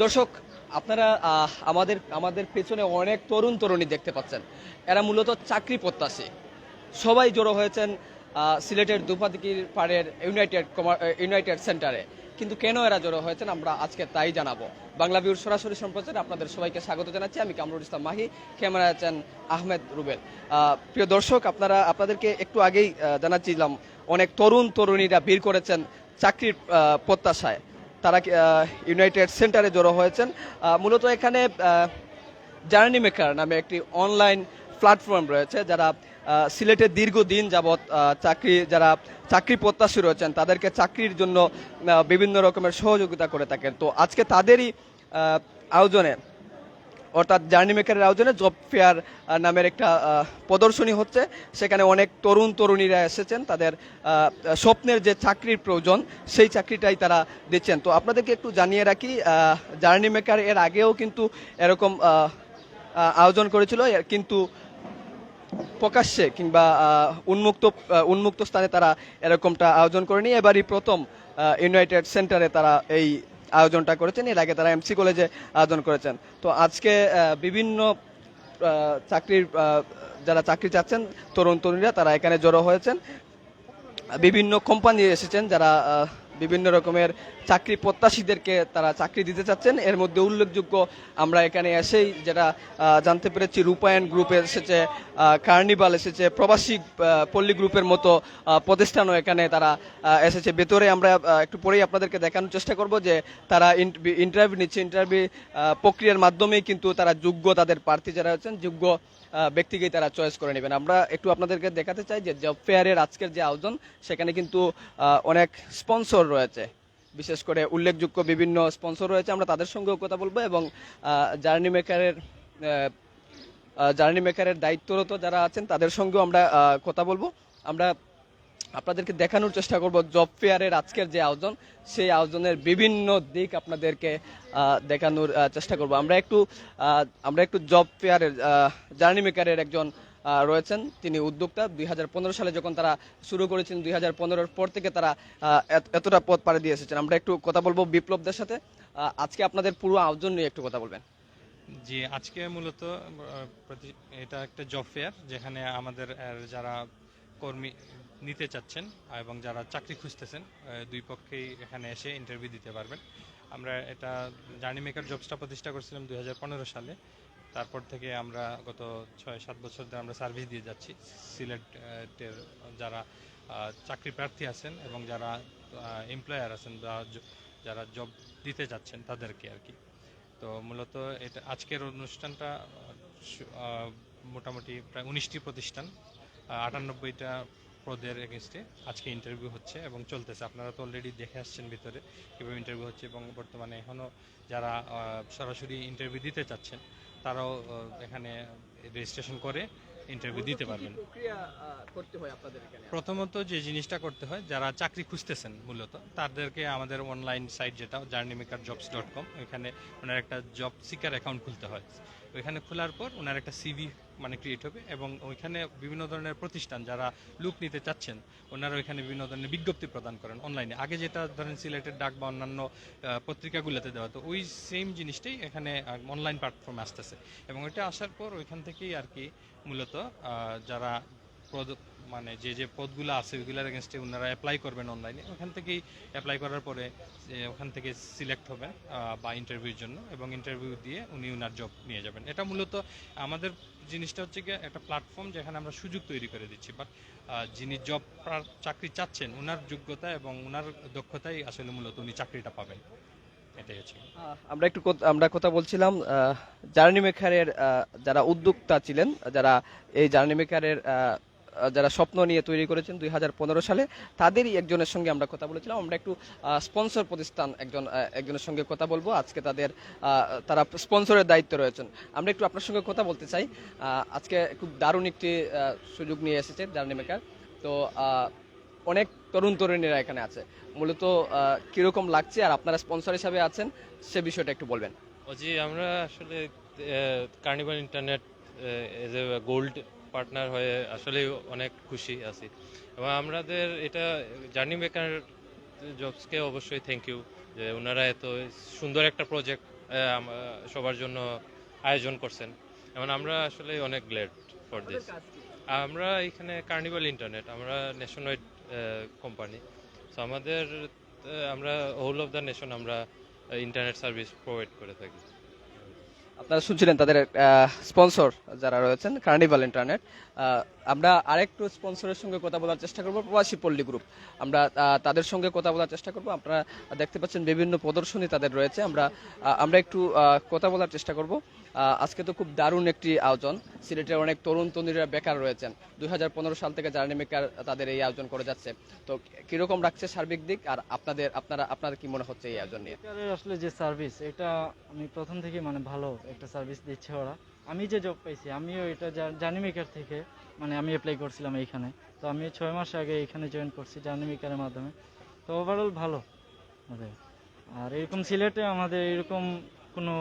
দর্শক, আপনারা আমাদের আমাদের পেছনে অনেক তরুণ তরুণী দেখতে পাচ্ছেন। এরা মূলত চাকরি প্রত্যাশী। সবাই জড়ো হয়েছেন সিলেটের দুপাদিকির পাড়ের ইউনাইটেড সেন্টারে। কিন্তু কেন এরা জড়ো হয়েছেন আমরা আজকে তাই জানাবো। বাংলা ভিউর সরাসরি সম্প্রচারে আপনাদের সবাইকে স্বাগত জানাচ্ছি। আমি কামরুল ইসলাম মাহি, ক্যামেরায় আছেন আহমেদ রুবেল। প্রিয় দর্শক, আপনাদেরকে একটু আগেই জানাচ্ছিলাম অনেক তরুণ তরুণীরা ভিড় করেছেন চাকরির প্রত্যাশায়। তারা ইউনাইটেড সেন্টারে জড়ো হয়েছেন। মূলত এখানে জার্নি মেকার নামে একটি অনলাইন প্ল্যাটফর্ম রয়েছে, যারা সিলেটে দীর্ঘদিন যাবৎ যারা চাকরি প্রত্যাশী রয়েছেন তাদেরকে চাকরির জন্য বিভিন্ন রকমের সহযোগিতা করে থাকেন। তো আজকে তাদেরই আয়োজনে, অর্থাৎ জার্নি মেকারের আয়োজনে জব ফেয়ার নামের একটা প্রদর্শনী হচ্ছে। সেখানে অনেক তরুণ তরুণীরা এসেছেন, তাদের স্বপ্নের যে চাকরির প্রয়োজন সেই চাকরিটাই তারা দিচ্ছেন। তো আপনাদেরকে একটু জানিয়ে রাখি, জার্নি মেকার এর আগেও কিন্তু এরকম আয়োজন করেছিল, কিন্তু প্রকাশ্যে কিংবা উন্মুক্ত স্থানে তারা এরকমটা আয়োজন করেনি। এবারই প্রথম ইউনাইটেড সেন্টারে তারা এই আয়োজনটা করেছেন। এর আগে তারা এমসি কলেজে আয়োজন করেছেন। তো আজকে বিভিন্ন চাকরির যারা চাকরি চাচ্ছেন তরুণ তরুণীরা তারা এখানে জড়ো হয়েছেন। বিভিন্ন কোম্পানি এসেছেন যারা বিভিন্ন রকমের চাকরি প্রত্যাশীদেরকে তারা চাকরি দিতে চাচ্ছেন। এর মধ্যে উল্লেখযোগ্য আমরা এখানে এসেই যেটা জানতে পেরেছি, রূপায়ণ গ্রুপ এসেছে, কার্নিভাল এসেছে, প্রবাসী পল্লী গ্রুপের মতো প্রতিষ্ঠানও এখানে তারা এসেছে। ভেতরে আমরা একটু পরেই আপনাদেরকে দেখানোর চেষ্টা করব যে তারা ইন্টারভিউ নিচ্ছে। ইন্টারভিউ প্রক্রিয়ার মাধ্যমেই কিন্তু তারা যোগ্য, তাদের প্রার্থী যারা আছেন যোগ্য ব্যক্তিকেই তারা চয়েস করে নেবেন। আমরা একটু আপনাদেরকে দেখাতে চাই যে জব ফেয়ারের আজকের যে আয়োজন সেখানে কিন্তু অনেক স্পন্সর রয়েছে, বিশেষ করে উল্লেখযোগ্য বিভিন্ন স্পন্সর রয়েছে। আমরা তাদের সঙ্গেও কথা বলবো এবং জার্নি মেকারের দায়িত্বরত যারা আছেন তাদের সঙ্গেও আমরা কথা বলবো। আমরা আপনাদেরকে দেখানোর চেষ্টা করব জব ফেয়ারের আজকের যে আয়োজন, সেই আয়োজনের বিভিন্ন দিক আপনাদেরকে দেখানোর চেষ্টা করব। আমরা একটু জব ফেয়ারের জার্নি মেকারের একজন রয়েছেন, তিনি উদ্যোক্তা। 2015 সালে যখন তারা শুরু করেছেন, 2015-র পর থেকে তারা এতটা পথ পাড়ি দিয়ে এসেছেন। আমরা একটু কথা বলবো বিপ্লবদের সাথে। আজকে আপনাদের পুরো আয়োজন নিয়ে একটু কথা বলবেন। জি, আজকে মূলত এটা একটা জব ফেয়ার, যেখানে আমাদের যারা কর্মী নিতে চাচ্ছেন এবং যারা চাকরি খুঁজতেছেন দুই পক্ষেই এখানে এসে ইন্টারভিউ দিতে পারবেন। আমরা এটা জার্নি মেকার জবসটা প্রতিষ্ঠা করেছিলাম 2015 সালে। তারপর থেকে আমরা গত 6-7 বছর ধরে আমরা সার্ভিস দিয়ে যাচ্ছি সিলেটের যারা চাকরি প্রার্থী আছেন এবং যারা এমপ্লয়ার আছেন, যারা জব দিতে যাচ্ছেন তাদেরকে আর কি। তো মূলত এটা আজকের অনুষ্ঠানটা মোটামুটি প্রায় 19টি প্রতিষ্ঠান, 98টা পদের এগেনস্টে আজকে ইন্টারভিউ হচ্ছে এবং চলতেছে। আপনারা তো অলরেডি দেখে আসছেন ভিতরে কীভাবে ইন্টারভিউ হচ্ছে, এবং বর্তমানে এখনও যারা সরাসরি ইন্টারভিউ দিতে চাচ্ছেন তারাও এখানে রেজিস্ট্রেশন করে ইন্টারভিউ দিতে পারবেন। প্রথমত যে জিনিসটা করতে হয়, যারা চাকরি খুঁজতেছেন মূলত তাদেরকে আমাদের অনলাইন সাইট যেটা journeymakerjobs.com, এখানে ওনার একটা জব সিকার অ্যাকাউন্ট খুলতে হয়। ওইখানে খোলার পর ওনার একটা সিভি ক্রিয়েট হবে এবং ওইখানে বিভিন্ন ধরনের প্রতিষ্ঠান যারা লোক নিতে চাচ্ছেন ওনারা ওইখানে বিভিন্ন ধরনের বিজ্ঞপ্তি প্রদান করেন অনলাইনে। আগে যেটা ধরেন সিলেটের ডাক বা অন্যান্য পত্রিকাগুলোতে দেওয়া, তো ওই সেম জিনিসটাই এখানে অনলাইন প্ল্যাটফর্মে আসতেছে এবং ওইটা আসার পর ওইখান থেকেই আর কি মূলত যারা যে পদগুলো আছে ওইগুলোর এগেনস্টে ওনারা অ্যাপ্লাই করবেন অনলাইনে। ওখান থেকেই অ্যাপ্লাই করার পরে ওখান থেকে সিলেক্ট হবেন বা ইন্টারভিউর জন্য, এবং ইন্টারভিউ দিয়ে উনি ওনার জব নিয়ে যাবেন। এটা মূলত আমাদের জিনিসটা হচ্ছে গিয়ে একটা প্ল্যাটফর্ম যেখানে আমরা সুযোগ তৈরি করে দিচ্ছি, বাট যিনি চাকরি চাচ্ছেন ওনার যোগ্যতা এবং ওনার দক্ষতাই আসলে মূলত উনি চাকরিটা পাবেন। এটাই হচ্ছে। আমরা কথা বলছিলাম জার্নি মেকারের যারা উদ্যোক্তা ছিলেন, যারা এই জার্নি মেকারের যারা স্বপ্ন নিয়ে তৈরি করেছেন 2015 সালে, তাদেরই একজনের সঙ্গে আমরা কথা বলেছিলাম। আমরা একটু স্পন্সর প্রতিষ্ঠান একজনের সঙ্গে কথা বলবো। আজকে তারা স্পন্সরের দায়িত্বে রয়েছেন। আমরা একটু আপনার সঙ্গে কথা বলতে চাই। আজকে খুব দারুণ একটি সুযোগ নিয়ে এসেছে জার্নি মেকার। তো অনেক তরুণ তরুণীরা এখানে আছে। মূলত কিরকম লাগছে আর আপনারা স্পন্সর হিসাবে আছেন সে বিষয়টা একটু বলবেন। জি, আমরা আসলে carnival internet as a gold partner হয়ে আসলে অনেক খুশি আছি, এবং আমাদের এটা জার্নি মেকার জবসকে অবশ্যই থ্যাংক ইউ যে ওনারা এত সুন্দর একটা প্রজেক্ট সবার জন্য আয়োজন করছেন, এবং আমরা আসলে অনেক গ্ল্যাড ফর দিস। আমরা এখানে কার্নিভাল ইন্টারনেট, আমরা ন্যাশনাল কোম্পানি, সো আমাদের আমরা হোল অফ দ্য নেশন আমরা ইন্টারনেট সার্ভিস প্রোভাইড করে থাকি। আপনারা শুনছিলেন তাদের স্পন্সর যারা রয়েছেন কার্নিভাল ইন্টারনেট। আমরা আরেকটু স্পন্সরের সঙ্গে কথা বলার চেষ্টা করব, প্রবাসী পল্লী গ্রুপ। আমরা তাদের সঙ্গে কথা বলার চেষ্টা করব। আপনারা দেখতে পাচ্ছেন বিভিন্ন প্রদর্শনী তাদের রয়েছে। আমরা একটু কথা বলার চেষ্টা করব। আজকে তো খুব দারুণ একটি আয়োজন। সিলেটের অনেক তরুণ তরুণীরা বেকার রয়েছেন। 2015 সাল থেকে জার্নি মেকার তাদের এই আয়োজন করে যাচ্ছে। তো কিরকম রাখছে সার্বিক দিক, আর আপনার কি মনে হচ্ছে এই আয়োজন নিয়ে? বেকারের আসলে যে সার্ভিস, এটা আমি প্রথম থেকে মানে ভালো একটা সার্ভিস দিচ্ছে ওরা। আমি যে জব পাইছি, আমিও এটা জার্নি মেকার থেকে মানে আমি অ্যাপ্লাই করছিলাম এইখানে। তো আমি 6 মাস আগে এখানে জয়েন করছি জার্নি মেকারের মাধ্যমে। তো ওভারঅল ভালো আমাদের। আর এরকম সিলেটে আমাদের এরকম কোনো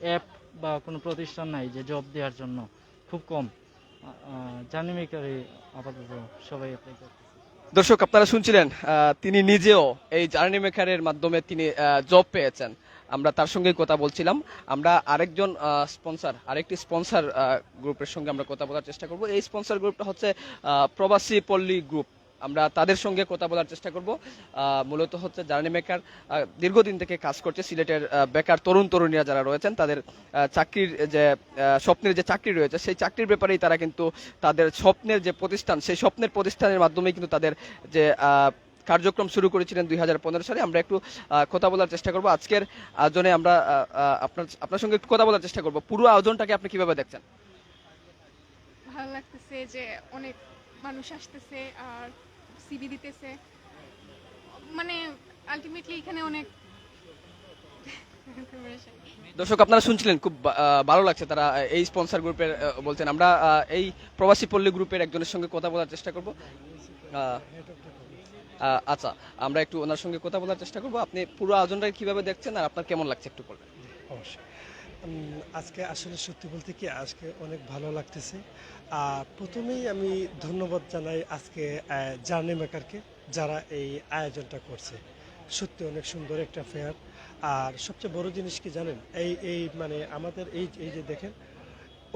অ্যাপ বা কোনো প্রতিষ্ঠান নাই যে জব দেওয়ার জন্য, খুব কম। জার্নি মেকারে আপাতত সবাই অ্যাপ্লাই করছে। দর্শক, আপনারা শুনছিলেন তিনি নিজেও এই জার্নি মেকারের মাধ্যমে তিনি জব পেয়েছেন। আমরা তার সঙ্গে কথা বলছিলাম। আমরা আরেকটি স্পন্সর গ্রুপের সঙ্গে আমরা কথা বলার চেষ্টা করব। এই স্পন্সর গ্রুপটা হচ্ছে প্রবাসী পল্লী গ্রুপ। আমরা তাদের সঙ্গে কথা বলার চেষ্টা করব। মূলত হচ্ছে জার্নি মেকার দীর্ঘদিন থেকে কাজ করছে। সিলেটের বেকার তরুণ তরুণীরা যারা রয়েছেন তাদের চাকরির যে স্বপ্নের যে চাকরি রয়েছে, সেই চাকরির ব্যাপারেই তারা কিন্তু তাদের স্বপ্নের যে প্রতিষ্ঠান, সেই স্বপ্নের প্রতিষ্ঠানের মাধ্যমেই কিন্তু তাদের যে কার্যক্রম শুরু করেছিলেন 2015 সালে। আমরা একটু কথা বলার চেষ্টা করব। আজকের আয়োজনে আমরা আপনার সঙ্গে একটু কথা বলার চেষ্টা করব। পুরো আয়োজনটাকে আপনি কিভাবে দেখছেন? ভালো লাগতেছে যে অনেক মানুষ আসতেছে আর সিভি দিতেছে, মানে আলটিমেটলি এখানে অনেক দর্শক, আপনারা শুনছিলেন, খুব ভালো লাগছে তারা এই স্পন্সর গ্রুপের বলছেন। আমরা এই প্রবাসী পল্লী গ্রুপের একজনের সঙ্গে কথা বলার চেষ্টা করব। আচ্ছা, আমরা একটু ওনার সঙ্গে কথা বলার চেষ্টা করব। আপনি পুরো আয়োজনটা কিভাবে দেখছেন আর আপনার কেমন লাগছে একটু বলবেন? অবশ্যই। আজকে আসলে সত্যি বলতে কি আজকে অনেক ভালো লাগতেছে। আর প্রথমেই আমি ধন্যবাদ জানাই আজকে জার্নি মেকারকে, যারা এই আয়োজনটা করছে। সত্যি অনেক সুন্দর একটা ফেয়ার। আর সবচেয়ে বড় জিনিস কি জানেন, এই মানে আমাদের এই যে দেখেন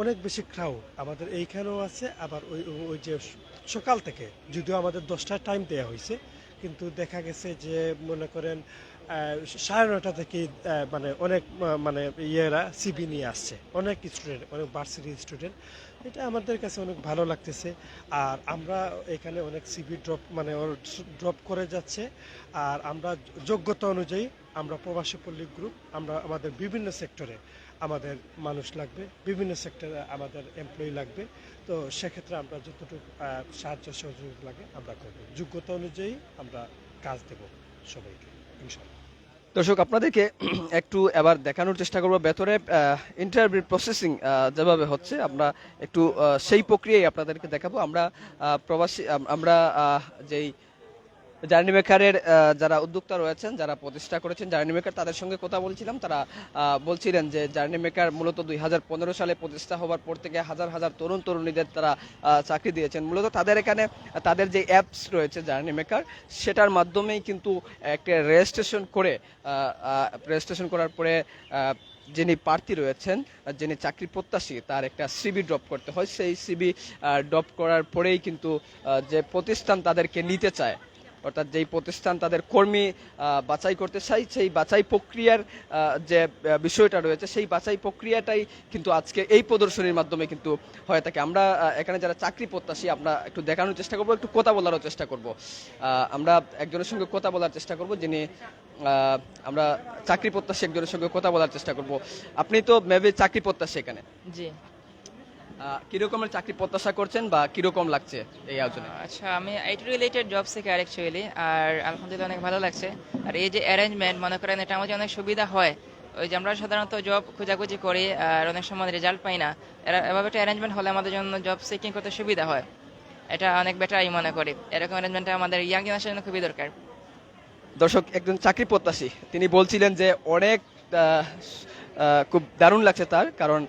অনেক বেশি ক্রাউড আমাদের এইখানেও আছে। আবার ওই যে সকাল থেকে, যদিও আমাদের 10টায় টাইম দেওয়া হয়েছে, কিন্তু দেখা গেছে যে মনে করেন 9:30 থেকে মানে অনেক মানে ইয়েরা সিবি নিয়ে আসছে, অনেক স্টুডেন্ট, অনেক ভার্সিটি স্টুডেন্ট। এটা আমাদের কাছে অনেক ভালো লাগতেছে। আর আমরা এখানে অনেক সিবি ড্রপ করে যাচ্ছে। আর আমরা যোগ্যতা অনুযায়ী আমরা প্রবাসী পল্লী গ্রুপ, আমরা আমাদের বিভিন্ন সেক্টরে আমাদের মানুষ লাগবে, বিভিন্ন সেক্টরে আমাদের এমপ্লয়ি লাগবে। তো সেক্ষেত্রে আমরা যতটুকু সাহায্য সহযোগিতা লাগে আমরা করব, যোগ্যতা অনুযায়ী আমরা কাজ দেব সবাইকে ইনশাআল্লাহ। দর্শক, আপনাদেরকে একটু এবার দেখানোর চেষ্টা করব ভেতরে ইন্টারভিউ প্রসেসিং যেভাবে হচ্ছে। আমরা একটু সেই প্রক্রিয়ায় আপনাদেরকে দেখাবো। আমরা যেই জার্নি মেকারের যারা উদ্যোক্তা রয়েছেন, যারা প্রতিষ্ঠা করেছেন জার্নি মেকার, তাদের সঙ্গে কথা বলছিলাম। তারা বলছিলেন যে জার্নি মেকার মূলত 2015 সালে প্রতিষ্ঠা হওয়ার পর থেকে হাজার হাজার তরুণ তরুণীদের তারা চাকরি দিয়েছেন। মূলত তাদের এখানে তাদের যে অ্যাপস রয়েছে জার্নি মেকার, সেটার মাধ্যমেই কিন্তু একটা রেজিস্ট্রেশন করার পরে যিনি প্রার্থী রয়েছেন, যিনি চাকরি প্রত্যাশী, তার একটা সিবি ড্রপ করতে হয়। সেই সিবি ড্রপ করার পরেই কিন্তু যে প্রতিষ্ঠান তাদেরকে নিতে চায়, অর্থাৎ যেই প্রতিষ্ঠান তাদের কর্মী বাছাই করতে চাই, সেই বাছাই প্রক্রিয়ার যে বিষয়টা রয়েছে, সেই বাছাই প্রক্রিয়াটাই কিন্তু আজকে এই প্রদর্শনীর মাধ্যমে কিন্তু হয়ে থাকে। আমরা এখানে যারা চাকরি প্রত্যাশী, আমরা একটু দেখানোর চেষ্টা করব, একটু কথা বলারও চেষ্টা করব। আমরা একজনের সঙ্গে কথা বলার চেষ্টা করব, যিনি আমরা চাকরি প্রত্যাশী একজনের সঙ্গে কথা বলার চেষ্টা করব। আপনি তো মেবি চাকরি প্রত্যাশী এখানে, জি। কিরকমের চাকরি প্রত্যাশা করছেন বা কিরকম লাগছে এই আয়োজনে? আচ্ছা, আমি আইটি রিলেটেড জব শিখার অ্যাকচুয়ালি, আর আলহামদুলিল্লাহ অনেক ভালো লাগছে। আর এই যে অ্যারেঞ্জমেন্ট, মনে করেন এটা আমাদের অনেক সুবিধা হয়। ওই যে আমরা সাধারণত জব খোঁজাখুঁজি করি আর অনেক সময় রেজাল্ট পাই না, এভাবে একটা অ্যারেঞ্জমেন্ট হলে আমাদের জন্য জব সিকিং করতে সুবিধা হয়। এটা অনেক বেটার আমি মনে করি। এরকম অ্যারেঞ্জমেন্টটা আমাদের ইয়াং জেনারেশনের জন্য খুবই দরকার। দর্শক, একজন চাকরি প্রত্যাশী তিনি বলছিলেন যে অনেক খুব দারুণ লাগছে তার, কারণ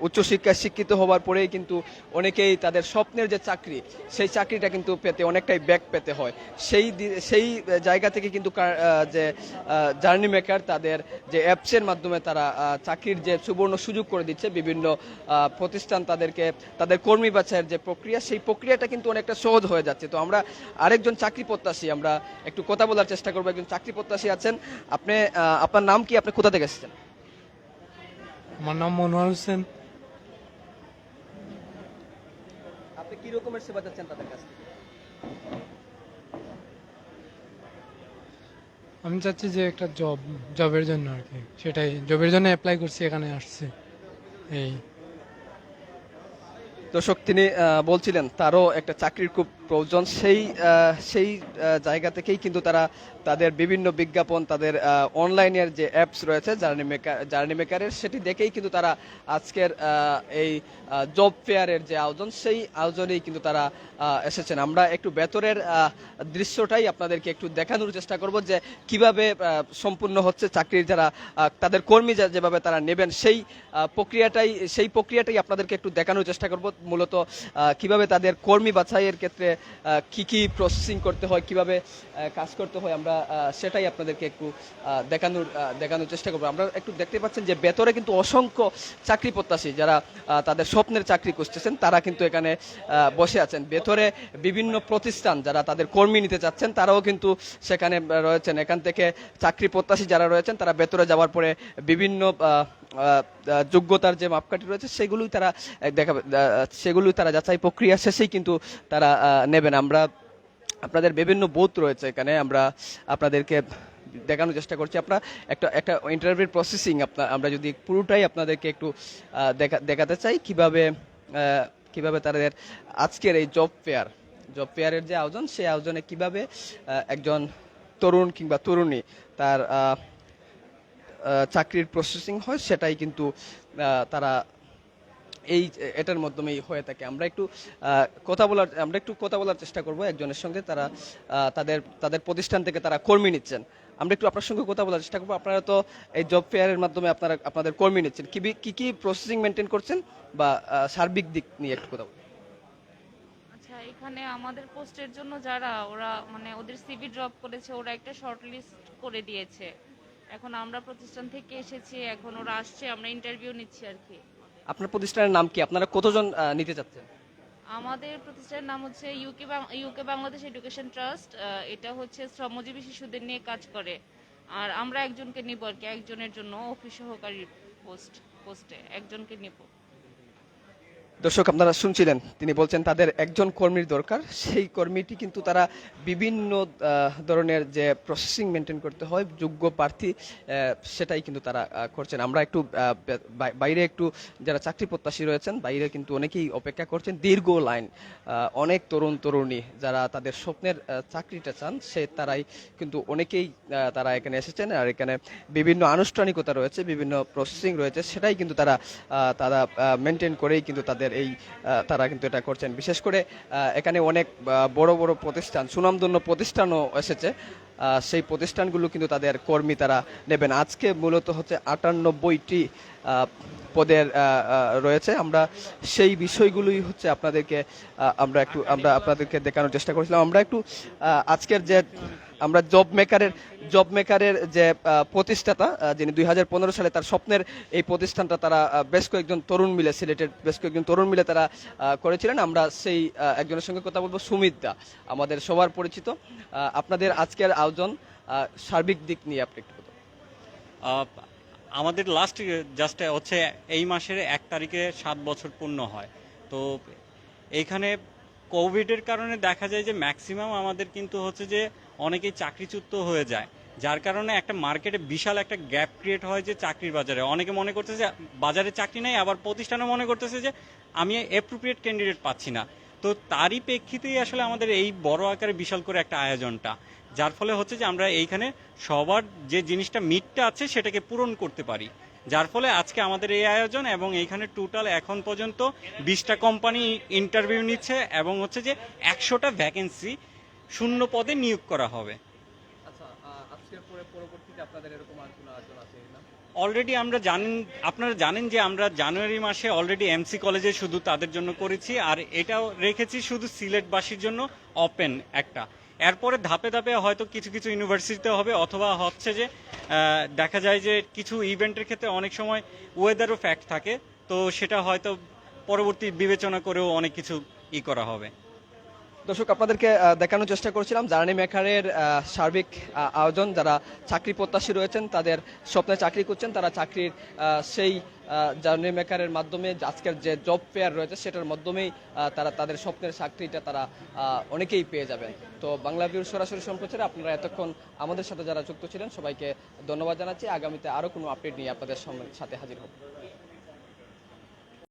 উচ্চশিক্ষায় শিক্ষিত হওয়ার পরেই কিন্তু অনেকেই তাদের স্বপ্নের যে চাকরি, সেই চাকরিটা কিন্তু পেতে অনেকটাই ব্যাক পেতে হয়। সেই জায়গা থেকে কিন্তু যে জার্নি মেকার তাদের যে অ্যাপসের মাধ্যমে তারা চাকরির যে সুবর্ণ সুযোগ করে দিচ্ছে, বিভিন্ন প্রতিষ্ঠান তাদেরকে তাদের কর্মী বাছাইয়ের যে প্রক্রিয়া, সেই প্রক্রিয়াটা কিন্তু অনেকটা সহজ হয়ে যাচ্ছে। তো আমরা আরেকজন চাকরি প্রত্যাশী, আমরা একটু কথা বলার চেষ্টা করবো। একজন চাকরি প্রত্যাশী আছেন, আপনি আপনার নাম কি, আপনি কোথা থেকে এসেছেন? আমার নাম মনোয়ার হোসেন। আপনি কি রকমের সেবা চাচ্ছেন তাদের কাছ থেকে? আমি চাচ্ছি যে একটা জবের জন্য আর কি, সেটাই জবের জন্য অ্যাপ্লাই করছি, এখানে আসছে এই। দর্শক, তিনি বলছিলেন তারও একটা চাকরির খুব প্রয়োজন। সেই জায়গা থেকেই কিন্তু তারা তাদের বিভিন্ন বিজ্ঞাপন, তাদের অনলাইনের যে অ্যাপস রয়েছে জার্নি মেকারের, সেটি দেখেই কিন্তু তারা আজকের এই জব ফেয়ারের যে আয়োজন, সেই আয়োজনেই কিন্তু তারা এসেছেন। আমরা একটু ভেতরের দৃশ্যটাই আপনাদেরকে একটু দেখানোর চেষ্টা করব, যে কিভাবে সম্পূর্ণ হচ্ছে চাকরির যারা তাদের কর্মী যেভাবে তারা নেবেন, সেই প্রক্রিয়াটাই আপনাদেরকে একটু দেখানোর চেষ্টা করব। মূলত কিভাবে তাদের কর্মী বাছাইয়ের ক্ষেত্রে কি কি প্রসেসিং করতে হয়, কিভাবে কাজ করতে হয়, আমরা সেটাই আপনাদেরকে একটু দেখানোর চেষ্টা করবো। আমরা একটু দেখতে পাচ্ছেন যে ভেতরে কিন্তু অসংখ্য চাকরি প্রত্যাশী যারা তাদের স্বপ্নের চাকরি খুঁজতেছেন, তারা কিন্তু এখানে বসে আছেন। ভেতরে বিভিন্ন প্রতিষ্ঠান যারা তাদের কর্মী নিতে চাচ্ছেন, তারাও কিন্তু সেখানে রয়েছেন। এখান থেকে চাকরি প্রত্যাশী যারা রয়েছেন, তারা ভেতরে যাওয়ার পরে বিভিন্ন যোগ্যতার যে মাপকাঠি রয়েছে, সেগুলোই তারা যাচাই প্রক্রিয়া শেষেই কিন্তু তারা নেবেন। আমরা আপনাদের বিভিন্ন বুথ রয়েছে এখানে, আমরা আপনাদেরকে দেখানোর চেষ্টা করছি। আপনার একটা ইন্টারভিউ প্রসেসিং আমরা যদি পুরোটাই আপনাদেরকে একটু দেখাতে চাই, কিভাবে তাদের আজকের এই জব ফেয়ারের যে আয়োজন, সেই আয়োজনে কিভাবে একজন তরুণ কিংবা তরুণী তার চাকরির প্রসেসিং হয়, সেটাই কিন্তু তারা এটার মাধ্যমেই হয়ে থাকে। আমরা একটু কথা বলার চেষ্টা করব একজনের সঙ্গে, তারা তাদের প্রতিষ্ঠান থেকে তারা কর্মী নিচ্ছেন। আমরা একটু আপনার সঙ্গে কথা বলার চেষ্টা করবো। আপনারা তো এই জব ফেয়ারের মাধ্যমে আপনাদের কর্মী নিচ্ছেন, কি প্রসেসিং মেনটেন করছেন, বা সার্বিক দিক নিয়ে একটু কথা বলুন। আচ্ছা, এখানে আমাদের পোস্টের জন্য ওরা মানে ওদের সিভি ড্রপ করেছে, ওরা একটা শর্ট লিস্ট করে দিয়েছে। এখন আমরা প্রতিষ্ঠান থেকে এসেছি, এখন ওরা আসছে, আমরা ইন্টারভিউ নিচ্ছি আর কি। আপনার প্রতিষ্ঠানের নাম কি? আপনারা কতজন নিতে চাচ্ছেন? আমাদের প্রতিষ্ঠানের নাম হচ্ছে ইউকে বাংলাদেশ এডুকেশন ট্রাস্ট। এটা হচ্ছে শ্রমজীবী শিশুদের নিয়ে কাজ করে। আর আমরা একজনকে নিব আর কি, একজনের জন্য অফিস সহকারী পোস্টে একজনকে নিব। দর্শক, আপনারা শুনছিলেন, তিনি বলছেন তাদের একজন কর্মীর দরকার। সেই কর্মীটি কিন্তু তারা বিভিন্ন ধরনের যে প্রসেসিং মেনটেন করতে হয়, যোগ্য প্রার্থী সেটাই কিন্তু তারা করছেন। আমরা একটু বাইরে একটু যারা চাকরি প্রত্যাশী রয়েছেন, বাইরে কিন্তু অনেকেই অপেক্ষা করছেন, দীর্ঘ লাইন। অনেক তরুণী যারা তাদের স্বপ্নের চাকরিটা চান, তারাই কিন্তু অনেকেই তারা এখানে এসেছেন। আর এখানে বিভিন্ন আনুষ্ঠানিকতা রয়েছে, বিভিন্ন প্রসেসিং রয়েছে, সেটাই কিন্তু তারা মেনটেন করেই কিন্তু তারা কিন্তু এটা করছেন। বিশেষ করে এখানে অনেক বড় বড় প্রতিষ্ঠান, সুনামধন্য প্রতিষ্ঠানও এসেছে। সেই প্রতিষ্ঠানগুলো কিন্তু তাদের কর্মী তারা নেবেন। আজকে মূলত হচ্ছে 98টি পদের রয়েছে। আমরা সেই বিষয়গুলোই হচ্ছে আমরা আপনাদেরকে দেখানোর চেষ্টা করেছিলাম। আমরা একটু আজকের যে আমরা জব মেকারের যে প্রতিষ্ঠাতা, যিনি 2015 সালে তার স্বপ্নের এই প্রতিষ্ঠানটা তারা সিলেটের বেশ কয়েকজন তরুণ মিলে তারা করেছিলেন। আমরা সেই একজনের সঙ্গে কথা বলবো, সুমিত দা, আমাদের সবার পরিচিত। আপনাদের আজকের আয়োজন সার্বিক দিক নিয়ে আপনি একটু কথা বলুন। আমাদের লাস্ট জাস্ট হচ্ছে এই মাসের 1 তারিখে 7 বছর পূর্ণ হয়। তো এইখানে কোভিডের কারণে দেখা যায় যে ম্যাক্সিমাম আমাদের কিন্তু হচ্ছে যে অনেকেই চাকরিচ্যুত হয়ে যায়, যার কারণে একটা মার্কেটে বিশাল একটা গ্যাপ ক্রিয়েট হয় যে চাকরির বাজারে। অনেকে মনে করতেছে যে বাজারে চাকরি নেই, আবার প্রতিষ্ঠানে মনে করতেছে যে আমি অ্যাপ্রোপ্রিয়েট ক্যান্ডিডেট পাচ্ছি না। তো তারই প্রেক্ষিতেই আসলে আমাদের এই বড় আকারে বিশাল করে একটা আয়োজনটা, যার ফলে হচ্ছে যে আমরা এইখানে সবার যে জিনিসটা মিটটা আছে সেটাকে পূরণ করতে পারি, যার ফলে আজকে আমাদের এই আয়োজন। এবং এইখানে টোটাল এখন পর্যন্ত 20টা কোম্পানি ইন্টারভিউ নিচ্ছে, এবং হচ্ছে যে 100টা ভ্যাকেন্সি শূন্য পদে নিয়োগ করা হবে। আচ্ছা, আজকের পরে পরবর্তী ইউনিভার্সিটি আপনাদের এরকম আর কোনো আয়োজন আছে না? অলরেডি আপনারা জানেন যে আমরা জানুয়ারি মাসে অলরেডি এমসি কলেজে শুধু তাদের জন্য করেছি, আর এটাও রেখেছি শুধু সিলেটবাসীর জন্য ওপেন একটা। এরপরে ধাপে ধাপে হয়তো কিছু কিছু ইউনিভার্সিটিতে হবে, অথবা হচ্ছে যে দেখা যায় যে কিছু ইভেন্টের ক্ষেত্রে অনেক সময় ওয়েদারও ফ্যাক্ট থাকে, তো সেটা হয়তো পরবর্তী বিবেচনা করেও অনেক কিছু করা হবে। দর্শক, আপনাদেরকে দেখানোর চেষ্টা করছিলাম জার্নি মেকারের সার্বিক আয়োজন। যারা চাকরি প্রত্যাশী রয়েছেন, তাদের স্বপ্নে চাকরি করছেন, তারা চাকরির সেই জার্নি মেকারের মাধ্যমে আজকের যে জব ফেয়ার রয়েছে সেটার মাধ্যমেই তারা তাদের স্বপ্নের চাকরিটা তারা অনেকেই পেয়ে যাবেন। তো বাংলা ভিউর সরাসরি সম্প্রচারে আপনারা এতক্ষণ আমাদের সাথে যারা যুক্ত ছিলেন সবাইকে ধন্যবাদ জানাচ্ছি। আগামীতে আরও কোনো আপডেট নিয়ে আপনাদের সাথে হাজির হব।